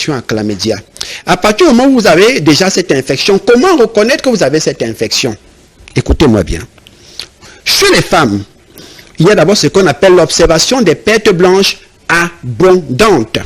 à chlamydia. À partir du moment où vous avez déjà cette infection, comment reconnaître que vous avez cette infection? Écoutez-moi bien. Chez les femmes, il y a d'abord ce qu'on appelle l'observation des pertes blanches abondantes.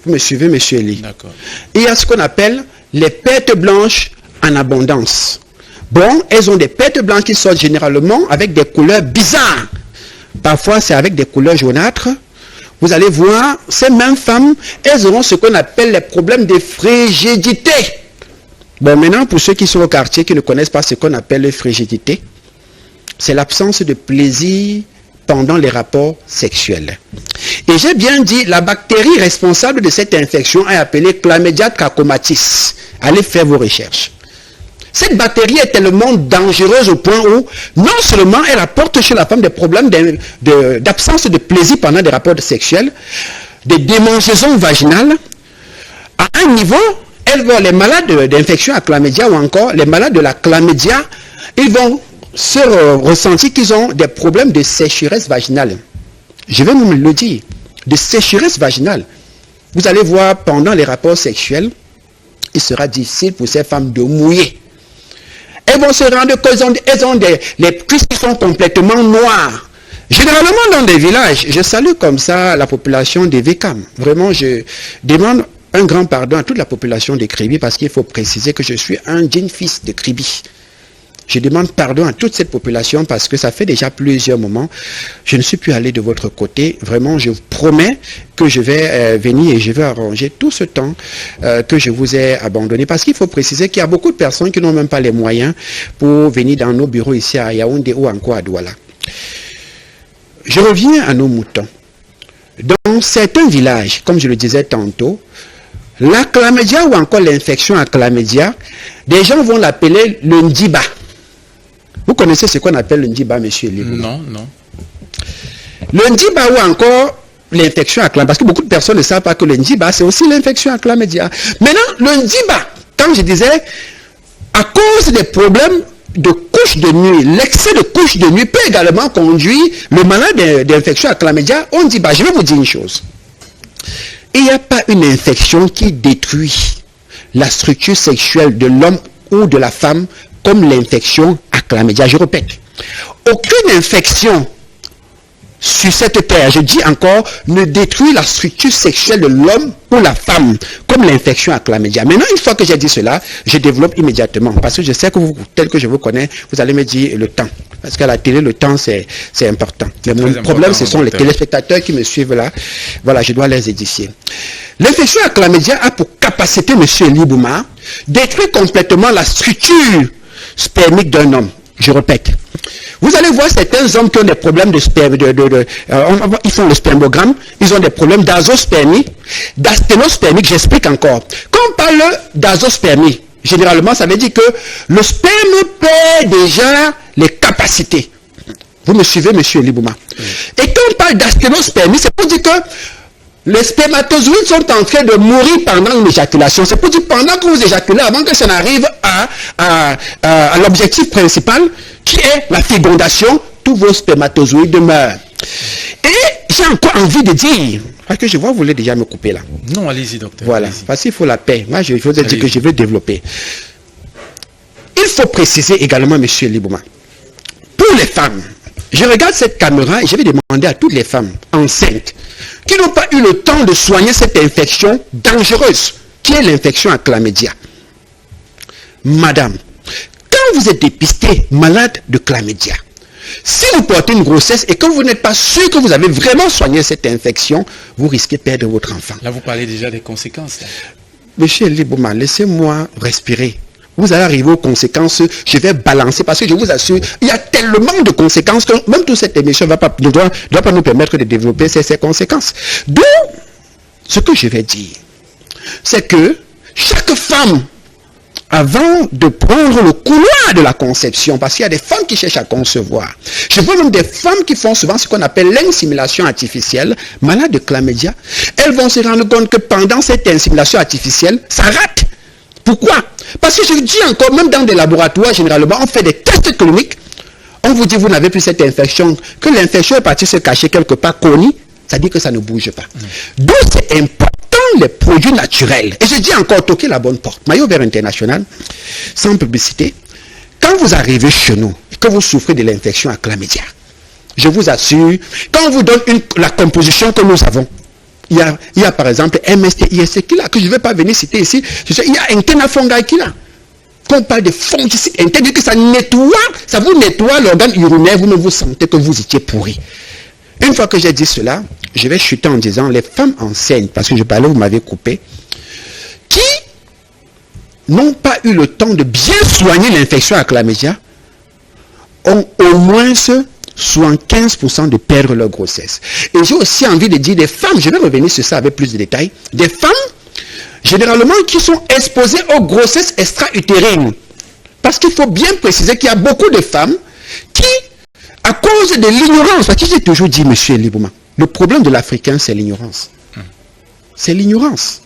Vous me suivez, monsieur Elie? D'accord. Il y a ce qu'on appelle les pertes blanches en abondance. Bon, elles ont des pertes blanches qui sortent généralement avec des couleurs bizarres. Parfois, c'est avec des couleurs jaunâtres. Vous allez voir, ces mêmes femmes, elles auront ce qu'on appelle les problèmes de frigidité. Bon, maintenant, pour ceux qui sont au quartier, qui ne connaissent pas ce qu'on appelle la frigidité, c'est l'absence de plaisir pendant les rapports sexuels. Et j'ai bien dit, la bactérie responsable de cette infection est appelée Chlamydia trachomatis. Allez faire vos recherches. Cette bactérie est tellement dangereuse au point où, non seulement elle apporte chez la femme des problèmes d'absence de plaisir pendant des rapports sexuels, des démangeaisons vaginales, à un niveau, les malades d'infection à chlamydia ou encore les malades de la chlamydia, ils vont se ressentir qu'ils ont des problèmes de sécheresse vaginale. Je vais vous le dire, de sécheresse vaginale. Vous allez voir, pendant les rapports sexuels, il sera difficile pour ces femmes de mouiller. Elles vont se rendre compte qu'elles ont les cuisses qui sont complètement noires. Généralement dans des villages, je salue comme ça la population des VECAM. Vraiment, je demande un grand pardon à toute la population de Kribi parce qu'il faut préciser que je suis un digne fils de Kribi. Je demande pardon à toute cette population parce que ça fait déjà plusieurs moments. Je ne suis plus allé de votre côté. Vraiment, je vous promets que je vais venir et je vais arranger tout ce temps que je vous ai abandonné. Parce qu'il faut préciser qu'il y a beaucoup de personnes qui n'ont même pas les moyens pour venir dans nos bureaux ici à Yaoundé ou encore à Douala. Je reviens à nos moutons. Dans certains villages, comme je le disais tantôt, la chlamydia ou encore l'infection à chlamydia, des gens vont l'appeler le ndiba. Vous connaissez ce qu'on appelle le ndiba, monsieur Libou? Non, non. Le ndiba ou encore l'infection à chlamydia, parce que beaucoup de personnes ne savent pas que le ndiba, c'est aussi l'infection à chlamydia. Maintenant, le ndiba, quand je disais, à cause des problèmes de couches de nuit, l'excès de couches de nuit peut également conduire le malade d'infection à chlamydia au ndiba. Je vais vous dire une chose. Il n'y a pas une infection qui détruit la structure sexuelle de l'homme ou de la femme comme l'infection à chlamydia. Je répète, aucune infection sur cette terre, je dis encore, ne détruit la structure sexuelle de l'homme ou la femme comme l'infection à chlamydia. Maintenant, une fois que j'ai dit cela, je développe immédiatement parce que je sais que vous, tel que je vous connais, vous allez me dire le temps. Parce qu'à la télé, le temps, c'est important. Mais mon problème, ce sont les téléspectateurs qui me suivent là. Voilà, je dois les édifier. L'infection à chlamydia a pour capacité, monsieur Libouma, détruire complètement la structure spermique d'un homme. Je répète. Vous allez voir certains hommes qui ont des problèmes de sperme, ils font le spermogramme, ils ont des problèmes d'azospermie, d'asténospermie, j'explique encore. Quand on parle d'azospermie, généralement, ça veut dire que le sperme perd déjà les capacités. Vous me suivez, monsieur Libouma? Et quand on parle d'asténospermie, c'est pour dire que les spermatozoïdes sont en train de mourir pendant une éjaculation. C'est pour dire pendant que vous éjaculez, avant que ça n'arrive à l'objectif principal, qui est la fécondation, tous vos spermatozoïdes meurent. Et j'ai encore envie de dire, parce que je vois, vous voulez déjà me couper là. Non, allez-y, docteur. Voilà, parce qu'il faut la paix. Moi, je veux dire que je veux développer. Il faut préciser également, monsieur Libouma, pour les femmes, je regarde cette caméra et je vais demander à toutes les femmes enceintes qui n'ont pas eu le temps de soigner cette infection dangereuse, qui est l'infection à chlamydia. Madame, quand vous êtes dépistée malade de chlamydia, si vous portez une grossesse et que vous n'êtes pas sûr que vous avez vraiment soigné cette infection, vous risquez de perdre votre enfant. Là, vous parlez déjà des conséquences. Là. Monsieur Libouma, laissez-moi respirer. Vous allez arriver aux conséquences, je vais balancer, parce que je vous assure, il y a tellement de conséquences que même toute cette émission ne doit pas nous permettre de développer ces conséquences. Donc, ce que je vais dire, c'est que chaque femme, avant de prendre le couloir de la conception, parce qu'il y a des femmes qui cherchent à concevoir, je vois même des femmes qui font souvent ce qu'on appelle l'insémination artificielle, malades de chlamydia, elles vont se rendre compte que pendant cette insémination artificielle, ça rate. Pourquoi? Parce que je dis encore, même dans des laboratoires, généralement, on fait des tests cliniques, on vous dit, vous n'avez plus cette infection, que l'infection est partie se cacher quelque part, connue, ça dit que ça ne bouge pas. Donc, c'est important les produits naturels, et je dis encore, toquez la bonne porte, Maillot Vert International, sans publicité, quand vous arrivez chez nous, et que vous souffrez de l'infection à chlamydia, je vous assure, quand on vous donne la composition que nous avons, il y a par exemple MST, IST qui là, que je ne vais pas venir citer ici, il y a un Tenafonga qui là. Quand on parle de fongicides, interdit que ça nettoie, ça vous nettoie l'organe urinaire, vous-même vous sentez que vous étiez pourri. Une fois que j'ai dit cela, je vais chuter en disant, les femmes enceintes, parce que je parlais, vous m'avez coupé, qui n'ont pas eu le temps de bien soigner l'infection à chlamydia, ont au moins 75% de perdre leur grossesse. Et j'ai aussi envie de dire des femmes, je vais revenir sur ça avec plus de détails, des femmes, généralement qui sont exposées aux grossesses extra-utérines. Parce qu'il faut bien préciser qu'il y a beaucoup de femmes qui, à cause de l'ignorance, parce que j'ai toujours dit, monsieur Libouma, le problème de l'Africain, c'est l'ignorance. C'est l'ignorance.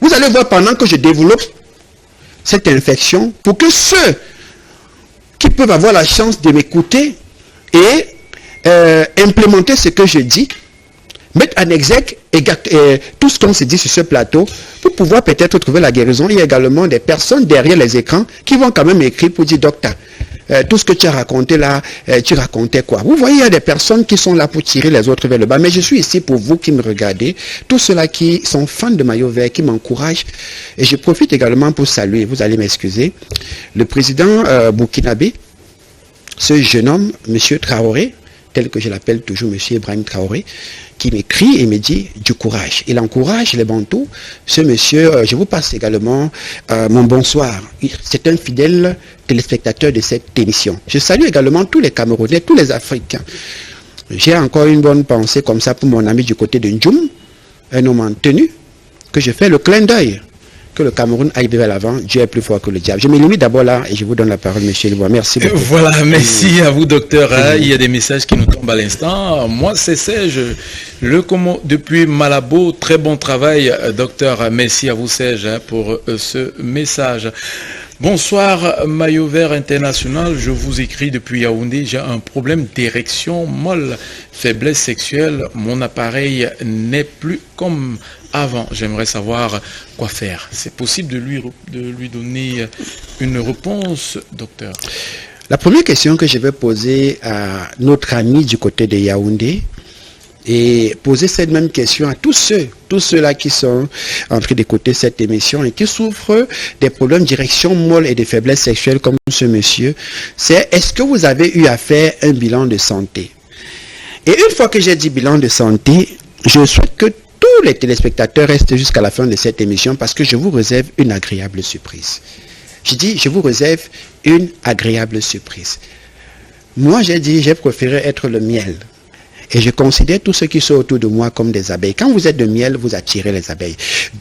Vous allez voir pendant que je développe cette infection, pour que ceux qui peuvent avoir la chance de m'écouter et implémenter ce que je dis, mettre en exergue tout ce qu'on se dit sur ce plateau pour pouvoir peut-être trouver la guérison. Il y a également des personnes derrière les écrans qui vont quand même écrire pour dire, docteur, tout ce que tu as raconté là, tu racontais quoi? Vous voyez, il y a des personnes qui sont là pour tirer les autres vers le bas, mais je suis ici pour vous qui me regardez, tous ceux-là qui sont fans de Maillot Vert, qui m'encouragent, et je profite également pour saluer, vous allez m'excuser, le président burkinabé, ce jeune homme, monsieur Traoré, tel que je l'appelle toujours monsieur Ibrahim Traoré, qui m'écrit et me dit du courage. Il encourage les Bantous. Ce monsieur, je vous passe également mon bonsoir. C'est un fidèle téléspectateur de cette émission. Je salue également tous les Camerounais, tous les Africains. J'ai encore une bonne pensée comme ça pour mon ami du côté de Ndjoum, un homme en tenue, que je fais le clin d'œil. Que le Cameroun aille vers l'avant, Dieu est plus fort que le diable. Je me limite d'abord là et je vous donne la parole, monsieur Libouma. Merci beaucoup. Voilà, merci à vous, docteur. Il y a des messages qui nous tombent à l'instant. Moi, c'est Serge, depuis Malabo. Très bon travail, docteur. Merci à vous, Serge, pour ce message. Bonsoir, Maillot Vert International. Je vous écris depuis Yaoundé. J'ai un problème d'érection molle, faiblesse sexuelle. Mon appareil n'est plus comme avant. J'aimerais savoir quoi faire. C'est possible de lui donner une réponse, docteur? La première question que je vais poser à notre ami du côté de Yaoundé, et poser cette même question à tous ceux-là qui sont en train d'écouter cette émission et qui souffrent des problèmes d'érection molle et de faiblesse sexuelle comme ce monsieur, c'est est-ce que vous avez eu à faire un bilan de santé? Et une fois que j'ai dit bilan de santé, je souhaite que tous les téléspectateurs restent jusqu'à la fin de cette émission parce que je vous réserve une agréable surprise. Je dis, je vous réserve une agréable surprise. Moi, j'ai préféré être le miel. Et je considère tous ceux qui sont autour de moi comme des abeilles. Quand vous êtes de miel, vous attirez les abeilles.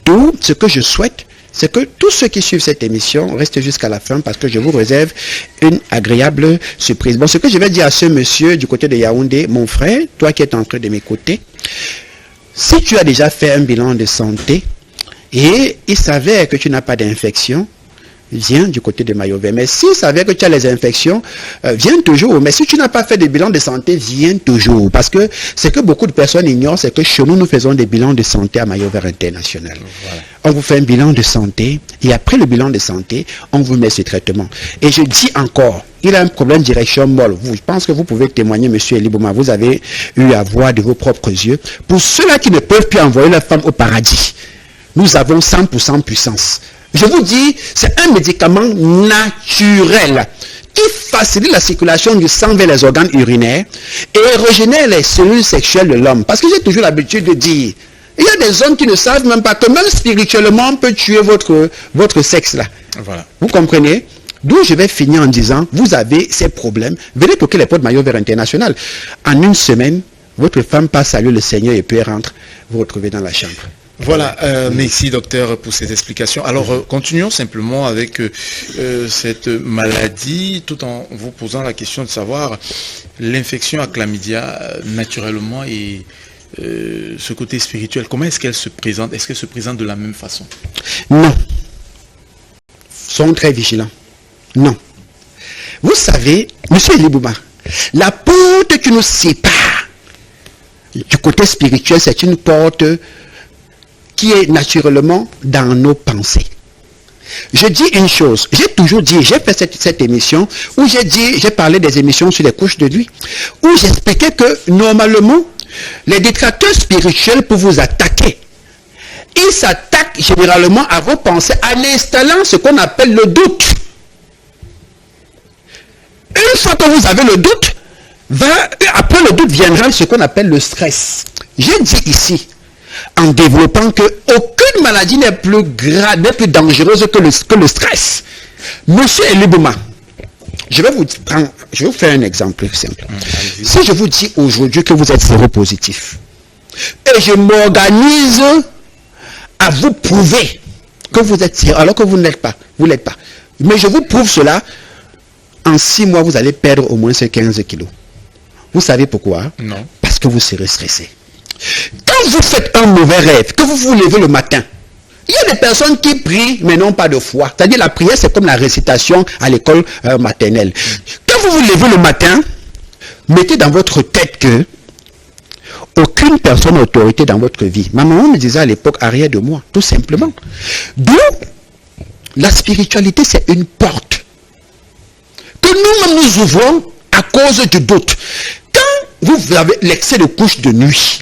D'où, ce que je souhaite, c'est que tous ceux qui suivent cette émission restent jusqu'à la fin parce que je vous réserve une agréable surprise. Bon, ce que je vais dire à ce monsieur du côté de Yaoundé, mon frère, toi qui es en train de m'écouter, si tu as déjà fait un bilan de santé et il s'avère que tu n'as pas d'infection, viens du côté de Maillot Vert. Mais s'il s'avère que tu as les infections, viens toujours. Mais si tu n'as pas fait de bilan de santé, viens toujours. Parce que ce que beaucoup de personnes ignorent, c'est que chez nous, nous faisons des bilans de santé à Maillot Vert International. Voilà. On vous fait un bilan de santé et après le bilan de santé, on vous met ce traitement. Et je dis encore, il a un problème d'érection molle. Je pense que vous pouvez témoigner, monsieur Libouma. Vous avez eu à voir de vos propres yeux. Pour ceux-là qui ne peuvent plus envoyer leur femme au paradis, nous avons 100% puissance. Je vous dis, c'est un médicament naturel qui facilite la circulation du sang vers les organes urinaires et régénère les cellules sexuelles de l'homme. Parce que j'ai toujours l'habitude de dire, il y a des hommes qui ne savent même pas que même spirituellement, on peut tuer votre sexe là. Voilà. Vous comprenez? D'où je vais finir en disant, vous avez ces problèmes, venez toquer les portes de Maillot Vert International. En une semaine, votre femme passe saluer le Seigneur et puis elle rentre, vous retrouvez dans la chambre. Voilà, merci docteur pour cette explication. Alors continuons simplement avec cette maladie, tout en vous posant la question de savoir l'infection à chlamydia naturellement et ce côté spirituel, comment est-ce qu'elle se présente? Est-ce qu'elle se présente de la même façon? Non. Soyons très vigilants. Non. Vous savez, monsieur Libouma, la porte qui nous sépare du côté spirituel, c'est une porte qui est naturellement dans nos pensées. Je dis une chose, j'ai toujours dit, j'ai fait cette émission où j'ai parlé des émissions sur les couches de nuit, où j'expliquais que normalement, les détracteurs spirituels pour vous attaquer, ils s'attaquent généralement à vos pensées en installant ce qu'on appelle le doute. Une fois que vous avez le doute, après le doute viendra ce qu'on appelle le stress. J'ai dit ici, en développant que aucune maladie n'est plus grave, n'est plus dangereuse que le stress. Monsieur Elibouma, je vais vous faire un exemple simple. Si je vous dis aujourd'hui que vous êtes séropositif, et je m'organise à vous prouver que vous êtes séro, alors que vous n'êtes pas, mais je vous prouve cela, en 6 mois, vous allez perdre au moins ces 15 kilos. Vous savez pourquoi? Non. Parce que vous serez stressé. Quand vous faites un mauvais rêve, que vous vous levez le matin, il y a des personnes qui prient mais n'ont pas de foi. C'est-à-dire la prière, c'est comme la récitation à l'école maternelle. Quand vous vous levez le matin, mettez dans votre tête que aucune personne autorité dans votre vie. Ma maman me disait à l'époque, arrière de moi, tout simplement. Donc, la spiritualité, c'est une porte que nous-mêmes nous ouvrons à cause du doute. Quand vous avez l'excès de couches de nuit,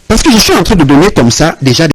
parce que je suis en train de donner comme ça déjà